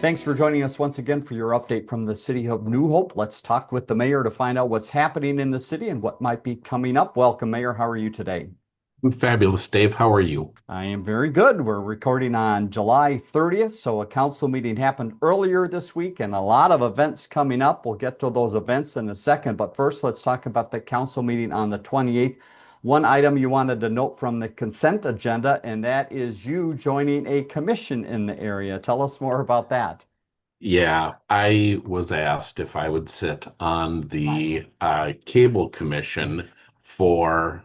Thanks for joining us once again for your update from the city of New Hope. Let's talk with the mayor to find out what's happening in the city and what might be coming up. Welcome, Mayor. How are you today? Fabulous, Dave. How are you? I am very good. We're recording on July 30th, so a council meeting happened earlier this week and a lot of events coming up. We'll get to those events in a second, but first let's talk about the council meeting on the 28th. One item you wanted to note from the consent agenda, and that is you joining a commission in the area. Tell us more about that. Yeah, I was asked if I would sit on the cable commission for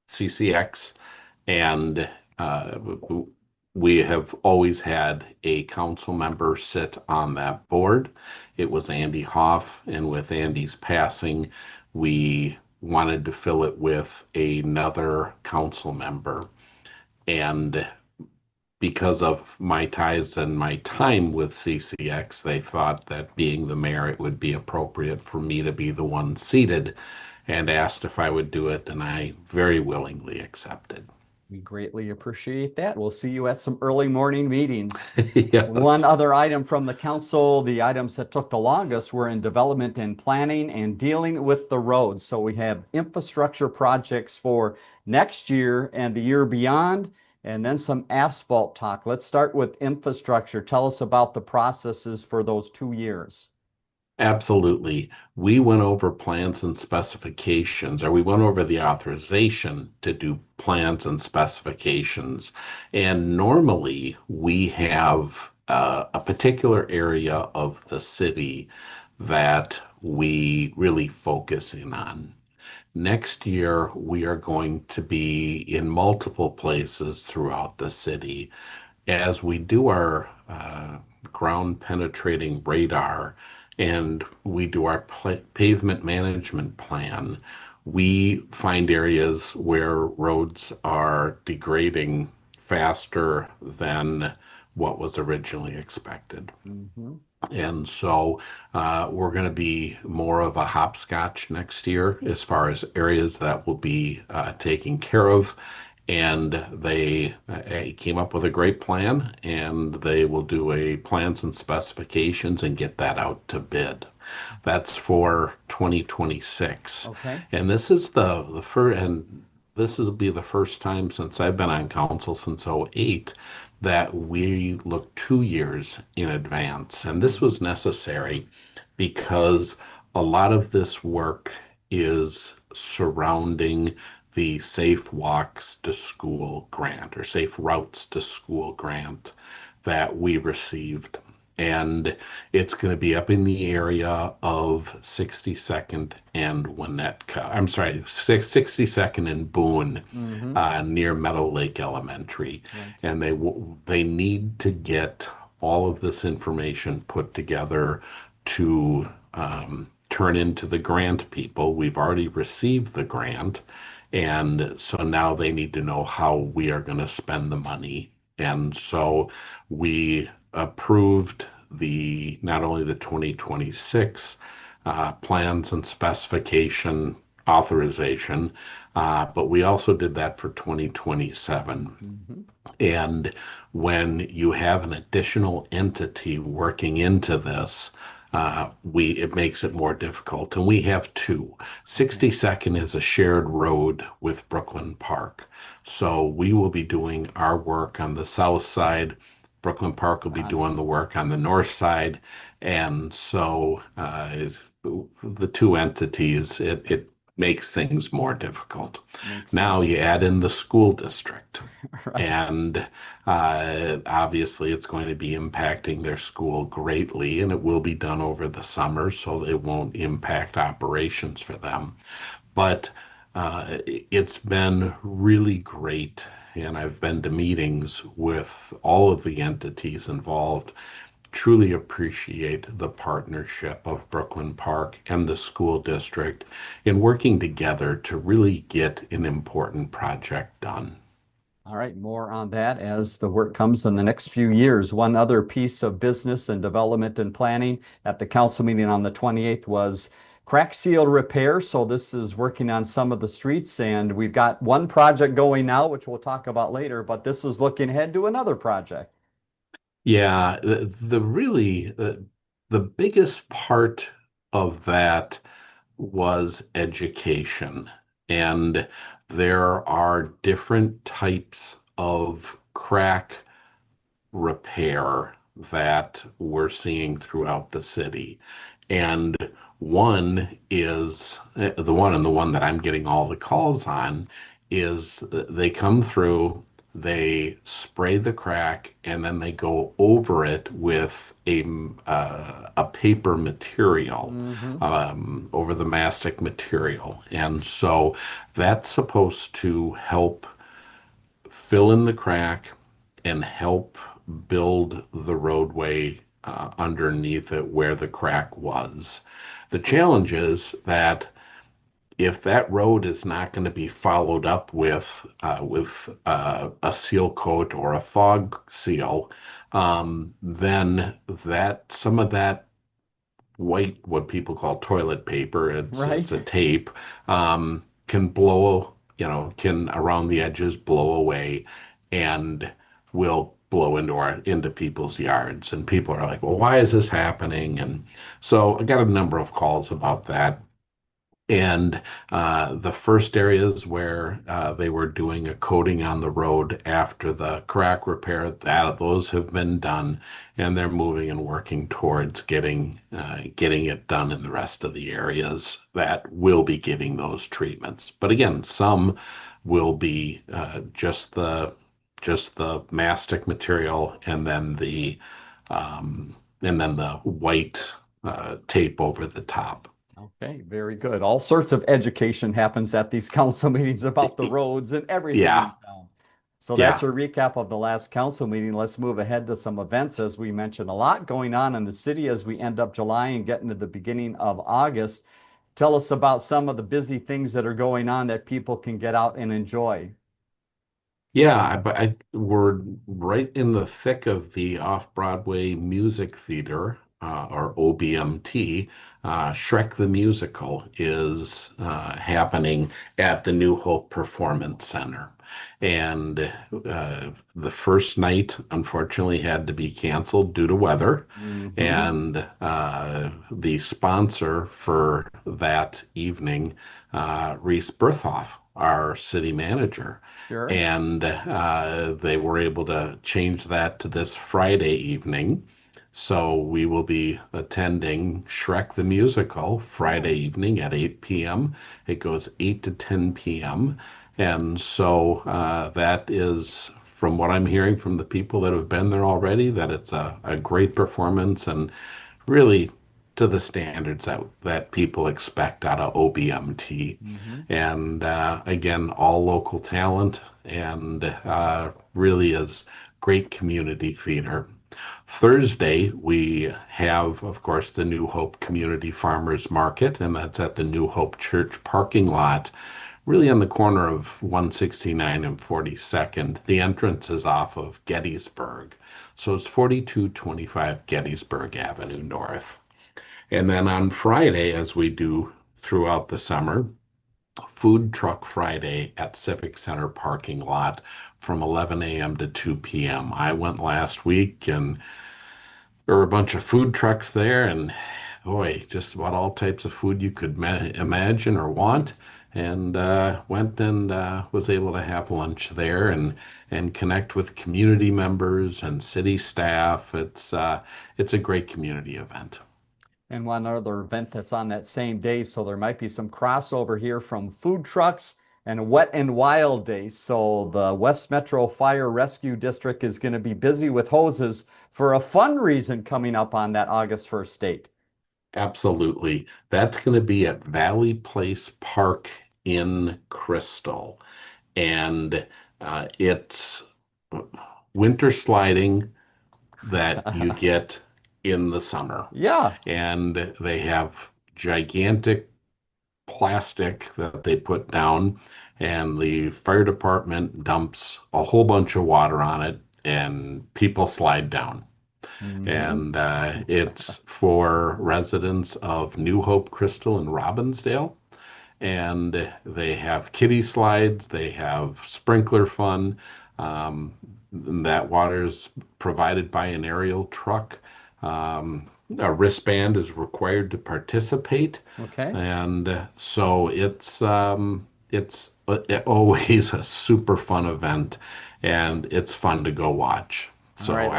CCX, and we have always had a council member sit on that board. It was Andy Hoff, and with Andy's passing, we wanted to fill it with another council member. And because of my ties and my time with CCX, they thought that being the mayor, it would be appropriate for me to be the one seated and asked if I would do it, and I very willingly accepted. We greatly appreciate that. We'll see you at some early morning meetings. One Yes. other item from the council, the items that took the longest were in development and planning and dealing with the roads. So we have infrastructure projects for next year and the year beyond, and then some asphalt talk. Let's start with infrastructure. Tell us about the processes for those 2 years. Absolutely. We went over plans and specifications, or we went over the authorization to do plans and specifications. And normally we have a particular area of the city that we really focus in on. Next year, we are going to be in multiple places throughout the city. As we do our ground penetrating radar and we do our pavement management plan, we find areas where roads are degrading faster than what was originally expected. Mhm. And so we're going to be more of a hopscotch next year as far as areas that will be taken care of. And they came up with a great plan, and they will do a plans and specifications and get that out to bid. That's for 2026. Okay. And this is the first, and this will be the first time since I've been on council since '08 that we look 2 years in advance. And this Mhm. was necessary because a lot of this work is surrounding the Safe Walks to School grant or Safe Routes to School grant that we received. And it's going to be up in the area of 62nd and Winnetka. I'm sorry, 62nd and Boone, Mhm. near Meadow Lake Elementary. Right. And they need to get all of this information put together to turn into the grant people. We've already received the grant, and so now they need to know how we are going to spend the money. And so we approved the not only the 2026 plans and specification authorization, but we also did that for 2027. Mhm. And when you have an additional entity working into this, we it makes it more difficult. And we have two. Okay. 62nd is a shared road with Brooklyn Park. So we will be doing our work on the south side. Brooklyn Park will be Got it. doing the work on the north side. And so the two entities, it makes things more difficult. Makes Now sense. you add in the school district, Right. and obviously it's going to be impacting their school greatly, and it will be done over the summer, so it won't impact operations for them. But it's been really great, and I've been to meetings with all of the entities involved. Truly appreciate the partnership of Brooklyn Park and the school district in working together to really get an important project done. All right, more on that as the work comes in the next few years. One other piece of business and development and planning at the council meeting on the 28th was crack seal repair. So this is working on some of the streets, and we've got one project going now, which we'll talk about later, but this is looking ahead to another project. Yeah, the really the biggest part of that was education. And there are different types of crack repair that we're seeing throughout the city. And one is the one that I'm getting all the calls on is they come through, they spray the crack, and then they go over it with a paper material, Hmm. over the mastic material. And so that's supposed to help fill in the crack and help build the roadway underneath it where the crack was. The challenge is that if that road is not going to be followed up with a seal coat or a fog seal, then that some of that white, what people call toilet paper, it's Right. a tape, can blow, can around the edges blow away and will blow into people's yards. And people are like, well, why is this happening? And so I got a number of calls about that. And the first areas where they were doing a coating on the road after the crack repair, that those have been done, and they're moving and working towards getting it done in the rest of the areas that will be getting those treatments. But again, some will be just the mastic material, and then the white tape over the top. Okay, very good. All sorts of education happens at these council meetings about the roads and everything in Yeah, town. So that's yeah. your recap of the last council meeting. Let's move ahead to some events. As we mentioned, a lot going on in the city as we end up July and get into the beginning of August. Tell us about some of the busy things that are going on that people can get out and enjoy. But we're right in the thick of the off-Broadway music theater, or OBMT. Shrek the Musical is happening at the New Hope Performance Center. And the first night, unfortunately, had to be canceled due to weather. Hmm. And the sponsor for that evening, Reese Berthoff, our city manager, Sure. and they were able to change that to this Friday evening. So we will be attending Shrek the Musical Friday Nice. evening at 8 p.m. It goes 8 to 10 p.m. And so that is, from what I'm hearing from the people that have been there already, that it's a great performance and really to the standards that people expect out of OBMT. Hmm. And again, all local talent and really is great community theater. Thursday, we have, of course, the New Hope Community Farmers Market, and that's at the New Hope Church parking lot, really on the corner of 169 and 42nd. The entrance is off of Gettysburg. So it's 4225 Gettysburg Avenue North. And then on Friday, as we do throughout the summer, Food Truck Friday at Civic Center parking lot from 11 a.m. to 2 p.m. I went last week and there were a bunch of food trucks there, and boy, just about all types of food you could imagine or want. And went and was able to have lunch there and connect with community members and city staff. It's a great community event. And one other event that's on that same day. So there might be some crossover here from food trucks and Wet and Wild Day. So the West Metro Fire Rescue District is going to be busy with hoses for a fun reason coming up on that August 1st date. Absolutely. That's going to be at Valley Place Park in Crystal. And it's winter sliding that you get in the summer. Yeah. And they have gigantic plastic that they put down, and the fire department dumps a whole bunch of water on it, and people slide down. Hmm. And it's for residents of New Hope, Crystal, and Robbinsdale. And they have kiddie slides, they have sprinkler fun. Um, that water is provided by an aerial truck. A wristband is required to participate, Okay. and so it's always a super fun event, and it's fun to go watch. All So right.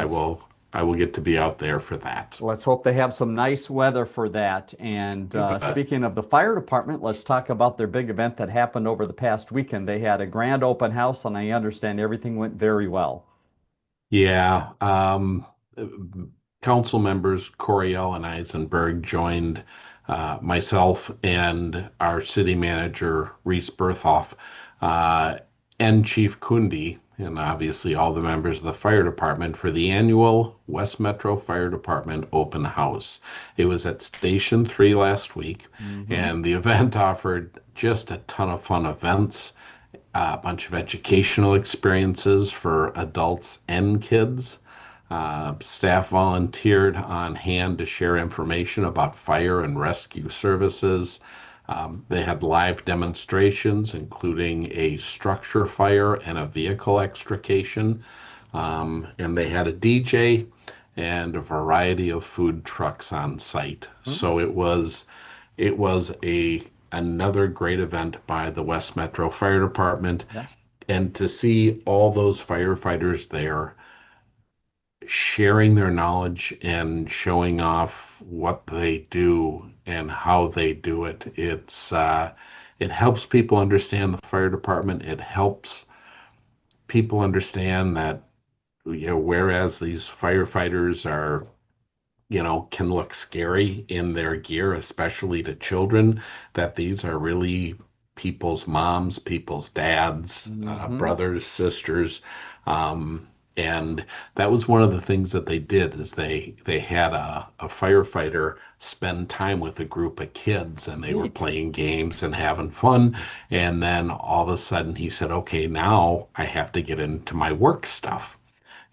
I will get to be out there for that. Let's hope they have some nice weather for that. And You bet. speaking of the fire department, let's talk about their big event that happened over the past weekend. They had a grand open house, and I understand everything went very well. Yeah. Council members Coriel and Eisenberg joined myself and our city manager, Reese Berthoff, uh, and Chief Kundi, and obviously all the members of the fire department for the annual West Metro Fire Department open house. It was at Station 3 last week, Hmm. and the event offered just a ton of fun events, a bunch of educational experiences for adults and kids. Staff volunteered on hand to share information about fire and rescue services. They had live demonstrations, including a structure fire and a vehicle extrication. And they had a DJ and a variety of food trucks on site. So it was a another great event by the West Metro Fire Department, Yeah. and to see all those firefighters there sharing their knowledge and showing off what they do and how they do it. It helps people understand the fire department. It helps people understand that, whereas these firefighters are, can look scary in their gear, especially to children, that these are really people's moms, people's dads, Hmm. brothers, sisters. Um, and that was one of the things that they did is they had a firefighter spend time with a group of kids, and they were Neat. playing games and having fun. And then all of a sudden he said, okay, now I have to get into my work stuff,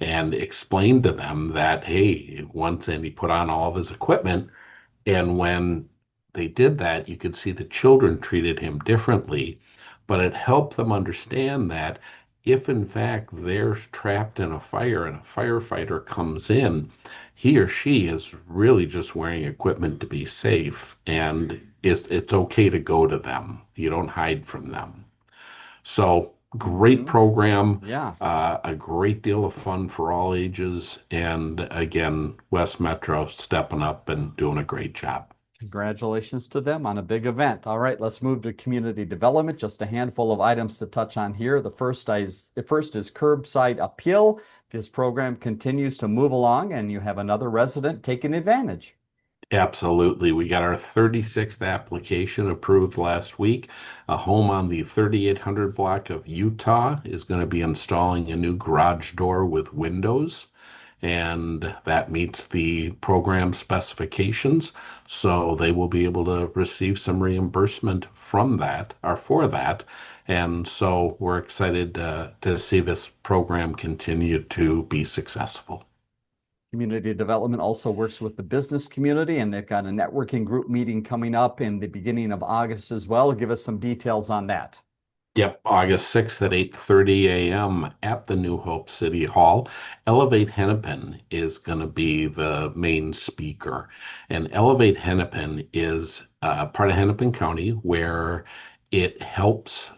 and explained to them that, hey, once, and he put on all of his equipment. And when they did that, you could see the children treated him differently, but it helped them understand that if in fact they're trapped in a fire and a firefighter comes in, he or she is really just wearing equipment to be safe, and it's okay to go to them. You don't hide from them. So great Hmm. program, Yeah. a great deal of fun for all ages, and again, West Metro stepping up and doing a great job. Congratulations to them on a big event. All right, let's move to community development. Just a handful of items to touch on here. The first is curbside appeal. This program continues to move along, and you have another resident taking advantage. Absolutely. We got our 36th application approved last week. A home on the 3800 block of Utah is going to be installing a new garage door with windows, and that meets the program specifications. So they will be able to receive some reimbursement from that or for that. And so we're excited to see this program continue to be successful. Community development also works with the business community, and they've got a networking group meeting coming up in the beginning of August as well. Give us some details on that. Yep, August 6th at 8:30 a.m. at the New Hope City Hall. Elevate Hennepin is going to be the main speaker. And Elevate Hennepin is part of Hennepin County, where it helps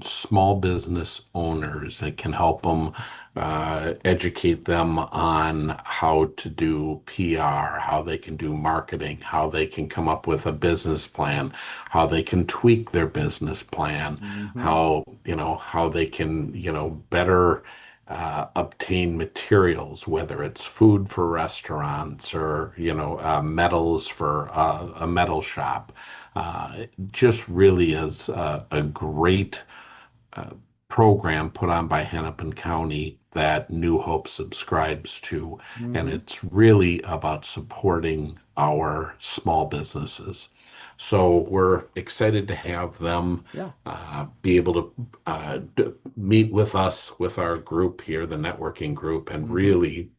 small business owners. It can help them, educate them on how to do PR, how they can do marketing, how they can come up with a business plan, how they can tweak their business plan, Hmm. how they can, better obtain materials, whether it's food for restaurants or, metals for a metal shop. It just really is a great uh, program put on by Hennepin County that New Hope subscribes to. And Hmm. it's really about supporting our small businesses. So we're excited to have them Yeah. be able to meet with us, with our group here, the networking group, and Hmm. really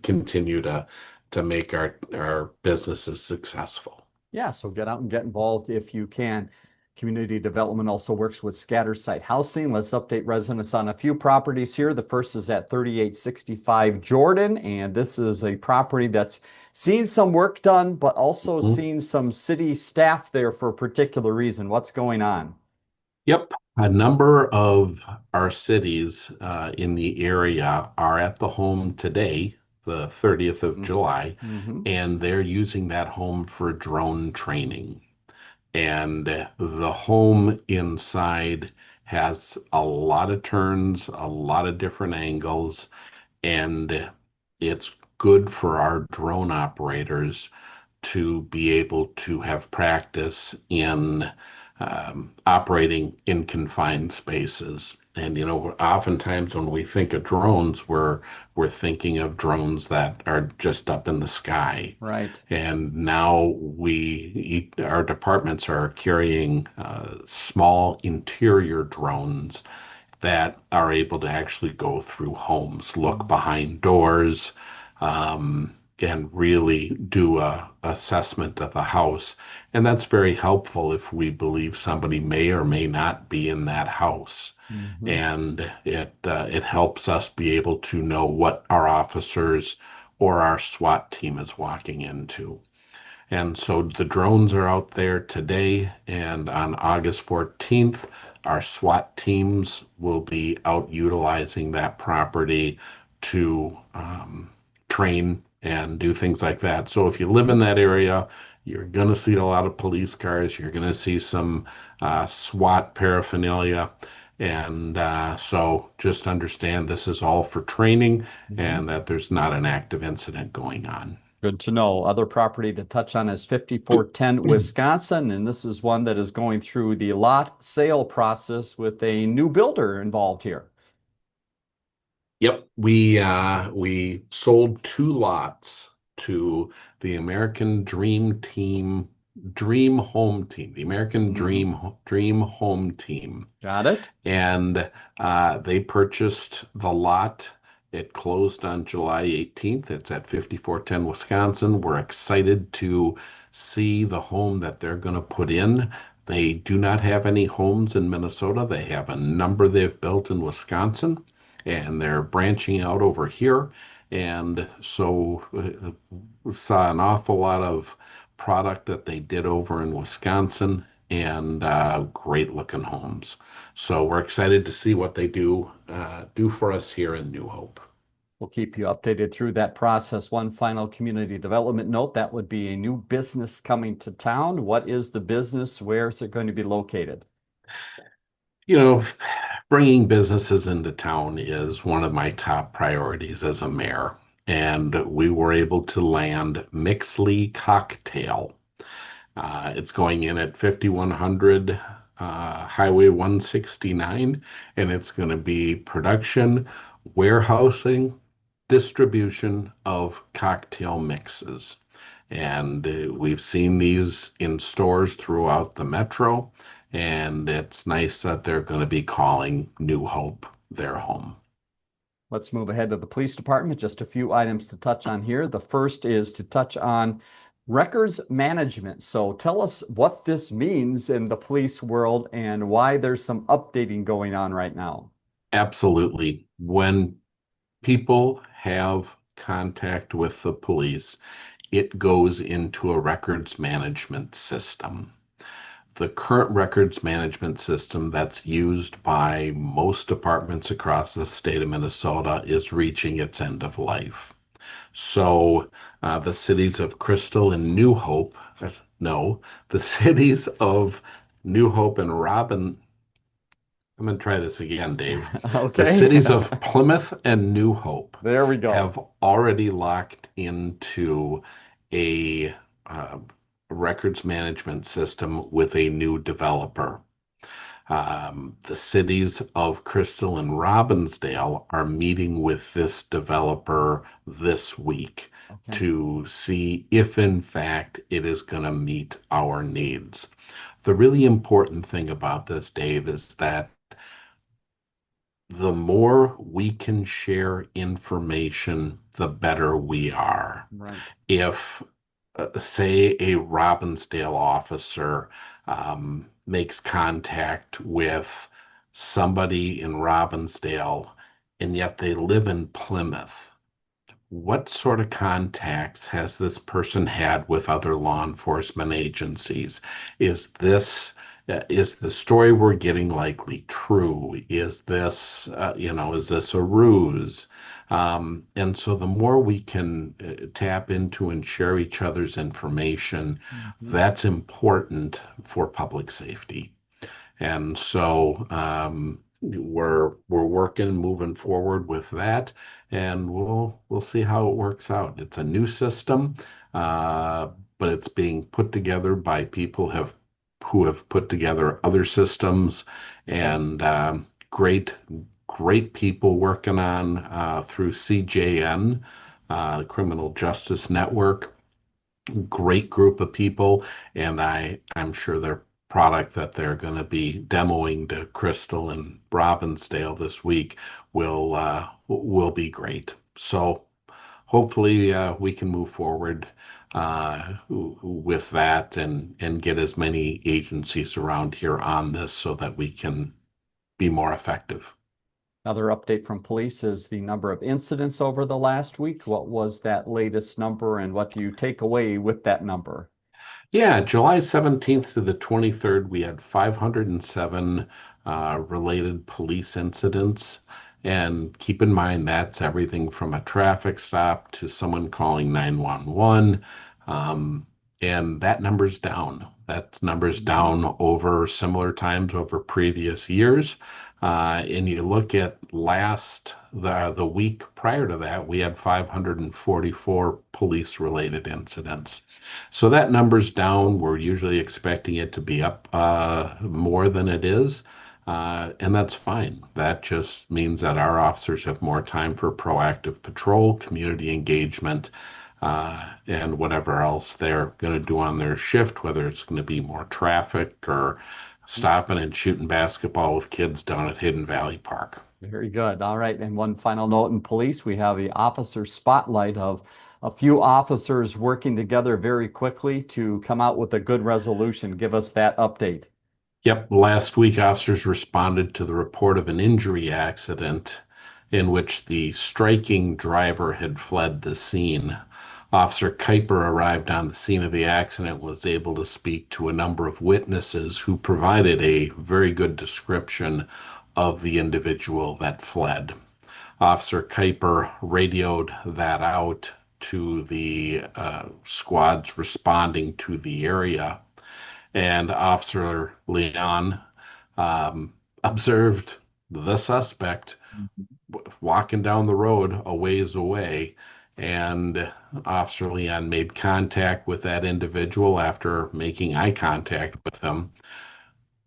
continue to make our businesses successful. Yeah, so get out and get involved if you can. Community Development also works with scatter site housing. Let's update residents on a few properties here. The first is at 3865 Jordan, and this is a property that's seen some work done, but also Mhm. seen some city staff there for a particular reason. What's going on? Yep. A number of our cities in the area are at the home today, the 30th of July, Mm-hmm. and they're using that home for drone training. And the home inside has a lot of turns, a lot of different angles, and it's good for our drone operators to be able to have practice in operating in confined spaces. And oftentimes when we think of drones, we're thinking of drones that are just up in the sky. Right. And now our departments are carrying small interior drones that are able to actually go through homes, look behind doors, and really do a assessment of the house. And that's very helpful if we believe somebody may or may not be in that house. Mm-hmm. And it helps us be able to know what our officers or our SWAT team is walking into. And so the drones are out there today, and on August 14th, our SWAT teams will be out utilizing that property to train and do things like that. So if you live in that area, you're going to see a lot of police cars, you're going to see some SWAT paraphernalia. And so just understand this is all for training Mm-hmm. and that there's not an active incident going on. Good to know. Other property to touch on is 5410 Wisconsin, and this is one that is going through the lot sale process with a new builder involved here. Yep, we sold two lots to the American Dream Team, Dream Home Team, the American Mm-hmm. Dream Home Team, Got it? and they purchased the lot. It closed on July 18th. It's at 5410 Wisconsin. We're excited to see the home that they're going to put in. They do not have any homes in Minnesota. They have a number they've built in Wisconsin, and they're branching out over here. And so we saw an awful lot of product that they did over in Wisconsin, and great looking homes. So we're excited to see what they do for us here in New Hope. We'll keep you updated through that process. One final community development note, that would be a new business coming to town. What is the business? Where is it going to be located? You know, bringing businesses into town is one of my top priorities as a mayor. And we were able to land Mixley Cocktail. It's going in at 5100 Highway 169, and it's going to be production, warehousing, distribution of cocktail mixes. And we've seen these in stores throughout the metro, and it's nice that they're going to be calling New Hope their home. Let's move ahead to the police department. Just a few items to touch on here. The first is to touch on records management. So tell us what this means in the police world and why there's some updating going on right now. Absolutely. When people have contact with the police, it goes into a records management system. The current records management system that's used by most departments across the state of Minnesota is reaching its end of life. So the cities of Crystal and New Hope, no, the cities of New Hope and I'm going to try this again, Dave. The Okay. cities of Plymouth and New Hope There we go. have already locked into a records management system with a new developer. The cities of Crystal and Robbinsdale are meeting with this developer this week Okay. to see if, in fact, it is going to meet our needs. The really important thing about this, Dave, is that the more we can share information, the better we are. Right. If, say, a Robbinsdale officer makes contact with somebody in Robbinsdale and yet they live in Plymouth. What sort of contacts has this person had with other law enforcement agencies? Is this is the story we're getting likely true? Is this, is this a ruse? And so the more we can tap into and share each other's information, Mhm. that's important for public safety. And so we're working, moving forward with that, and we'll see how it works out. It's a new system, uh, but it's being put together by people have who have put together other systems, Okay. and great people working on through CJN, Criminal Justice Network, great group of people, and I'm sure their product that they're going to be demoing to Crystal and Robbinsdale this week will be great. So hopefully we can move forward with that and get as many agencies around here on this so that we can be more effective. Another update from police is the number of incidents over the last week. What was that latest number, and what do you take away with that number? Yeah, July 17th to the 23rd, we had 507 related police incidents. And keep in mind, that's everything from a traffic stop to someone calling 911. Um, and that number's down. That number's Mhm. down over similar times over previous years. And you look at the week prior to that, we had 544 police related incidents. So that number's down. We're usually expecting it to be up more than it is. And that's fine. That just means that our officers have more time for proactive patrol, community engagement, and whatever else they're going to do on their shift, whether it's going to be more traffic or stopping and shooting basketball with kids down at Hidden Valley Park. Very good. All right. And one final note in police, we have the officer spotlight of a few officers working together very quickly to come out with a good resolution. Give us that update. Yep, last week officers responded to the report of an injury accident in which the striking driver had fled the scene. Officer Kuiper arrived on the scene of the accident and was able to speak to a number of witnesses who provided a very good description of the individual that fled. Officer Kuiper radioed that out to the squads responding to the area, and Officer Leon observed the suspect walking down the road a ways away. And Officer Leon made contact with that individual after making eye contact with him.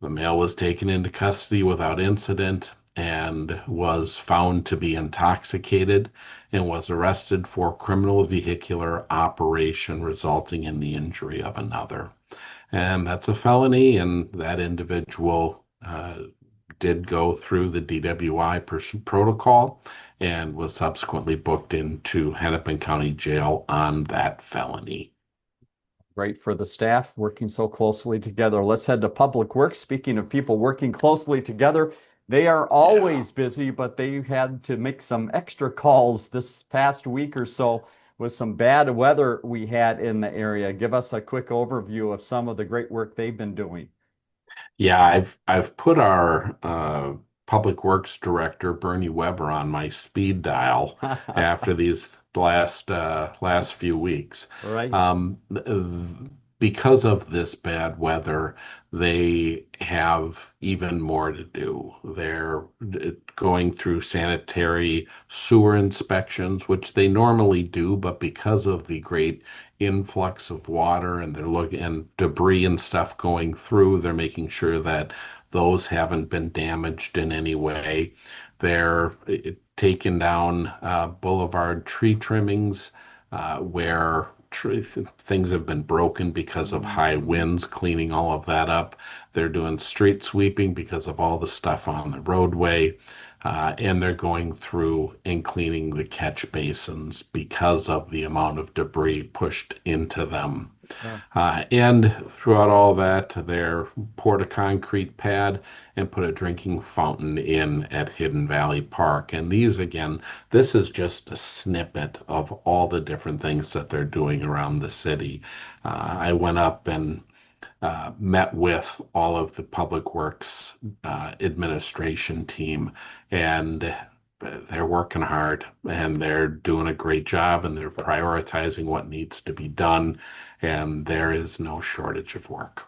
The male was taken into custody without incident and was found to be intoxicated and was arrested for criminal vehicular operation resulting in the injury of another. And that's a felony, and that individual did go through the DWI protocol and was subsequently booked into Hennepin County Jail on that felony. Great for the staff working so closely together. Let's head to Public Works. Speaking of people working closely together, they are Yeah. always busy, but they had to make some extra calls this past week or so with some bad weather we had in the area. Give us a quick overview of some of the great work they've been doing. Yeah, I've put our Public Works Director Bernie Weber on my speed dial after these last few weeks. Right. Um, because of this bad weather, they have even more to do. They're going through sanitary sewer inspections, which they normally do, but because of the great influx of water and they're looking and debris and stuff going through, they're making sure that those haven't been damaged in any way. They're taking down boulevard tree trimmings where things have been broken because of high Mhm. winds, cleaning all of that up. They're doing street sweeping because of all the stuff on the roadway. and they're going through and cleaning the catch basins because of the amount of debris pushed into them. Sure. And throughout all that, they poured a concrete pad and put a drinking fountain in at Hidden Valley Park. And these, again, this is just a snippet of all the different things that they're doing around the city. I went up and met with all of the Public Works administration team, and they're working hard and they're doing a great job and they're prioritizing what needs to be done, and there is no shortage of work.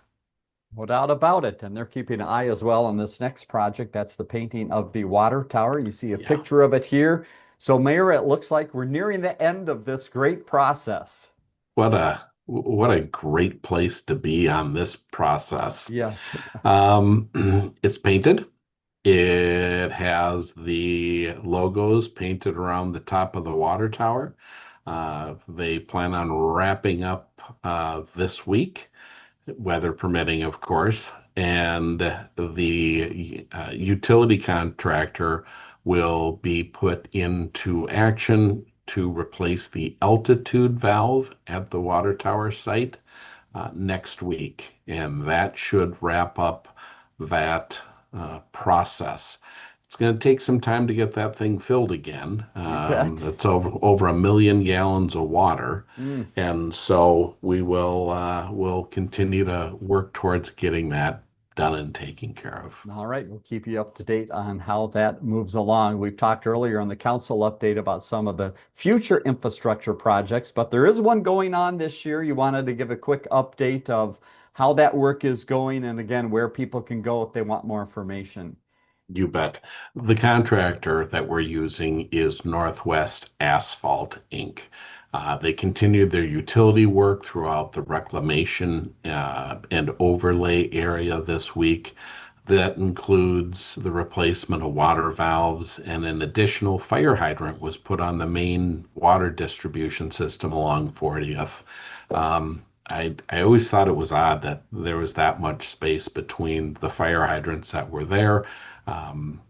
No doubt about it. And they're keeping an eye as well on this next project. That's the painting of the water tower. You see a Yeah. picture of it here. So, Mayor, it looks like we're nearing the end of this great process. What a great place to be on this process. Yes. Um, it's painted. It has the logos painted around the top of the water tower. They plan on wrapping up this week, weather permitting, of course. And the utility contractor will be put into action to replace the altitude valve at the water tower site next week. And that should wrap up that process. It's going to take some time to get that thing filled again. You bet. It's over 1 million gallons of water, Mm. and so we'll continue to work towards getting that done and taken care of. All right, we'll keep you up to date on how that moves along. We've talked earlier on the council update about some of the future infrastructure projects, but there is one going on this year. You wanted to give a quick update of how that work is going and again, where people can go if they want more information. You bet. The contractor that we're using is Northwest Asphalt Inc. They continued their utility work throughout the reclamation and overlay area this week. That includes the replacement of water valves, and an additional fire hydrant was put on the main water distribution system along 40th. I always thought it was odd that there was that much space between the fire hydrants that were there.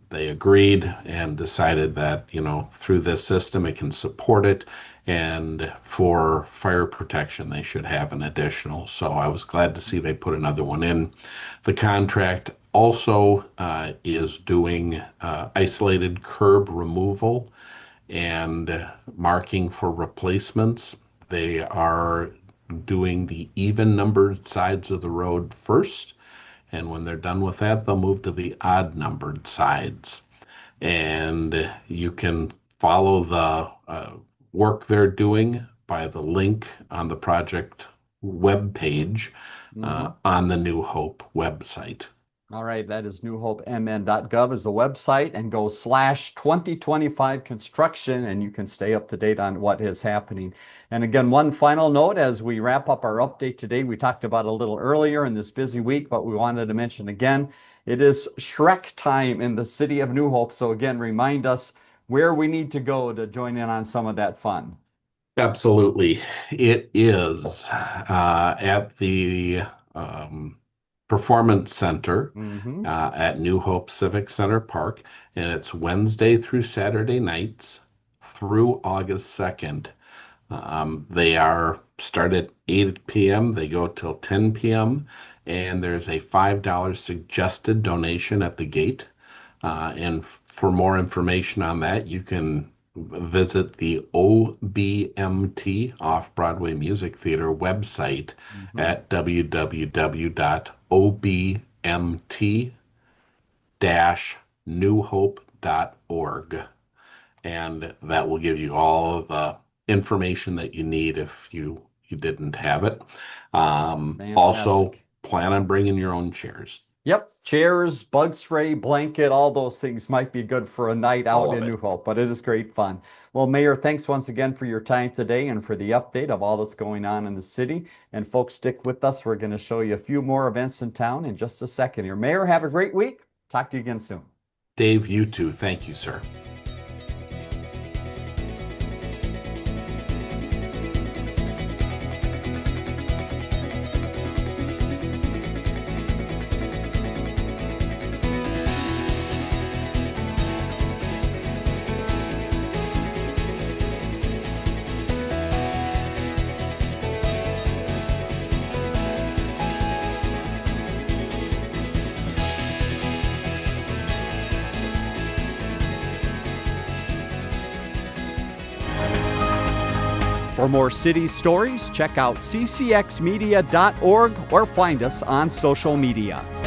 They agreed and decided that, through this system, it can support it. And for fire protection, they should have an additional. So I was glad to see they put another one in. The contract also is doing isolated curb removal and marking for replacements. They are doing the even numbered sides of the road first. And when they're done with that, they'll move to the odd numbered sides. And you can follow the work they're doing by the link on the project webpage on the New Hope website. All right, that is newhopemn.gov is the website, and go /2025 construction, and you can stay up to date on what is happening. And again, one final note as we wrap up our update today, we talked about a little earlier in this busy week, but we wanted to mention again, it is Shrek time in the city of New Hope. So again, remind us where we need to go to join in on some of that fun. Absolutely. It is at the Performance Center at New Hope Civic Center Park, and it's Wednesday through Saturday nights through August 2nd. They are start at 8 p.m. They go till 10 p.m. and there's a $5 suggested donation at the gate. And for more information on that, you can visit the OBMT Off-Broadway Music Theater website at www.obmt-newhope.org. And that will give you all of the information that you need if you didn't have it. Also, plan on bringing your own chairs. Yep, chairs, bug spray, blanket, all those things might be good for a night out in New Hope, but it is great fun. Well, Mayor, thanks once again for your time today and for the update of all that's going on in the city. And folks, stick with us. We're going to show you a few more events in town in just a second here. Mayor, have a great week. Talk to you again soon. Dave, you too. Thank you, sir. For more city stories, check out ccxmedia.org or find us on social media.